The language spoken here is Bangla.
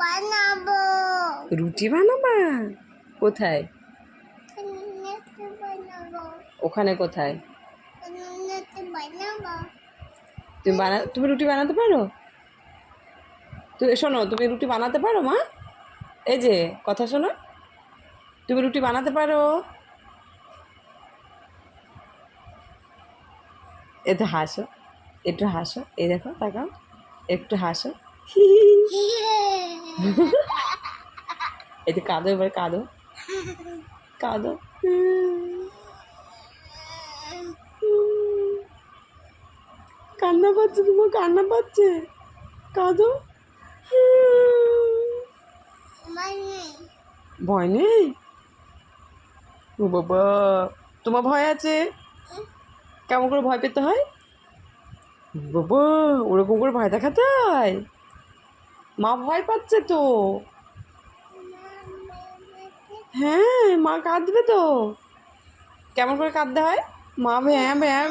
বানাবো। রুটি বানাবা? কোথায়? বানাবো। ওখানে কোথায়? বানাবো। তুমি রুটি বানাতে পারো? শোনো, তুমি রুটি বানাতে পারো মা? এই যে কথা শোনো, তুমি রুটি বানাতে পারো? একটু হাসো, একটু হাসো, এই দেখো তাকাও, একটু হাসো। এই তো কাঁদো, এবার কাঁদো, কাঁদো। কান্না পাচ্ছে, তোমার কান্না পাচ্ছে, কাঁদো। ভয় নেই? ও বাবা, তোমার ভয় আছে? কেমন করে ভয় পেতে হয়? বাবা, ওরকম করে ভয় দেখাতে হয়? মা ভয় পাচ্ছে তো। হ্যাঁ, মা কাঁদবে তো। কেমন করে কাঁদতে হয়? মা ভ্যাঁ ভ্যাঁ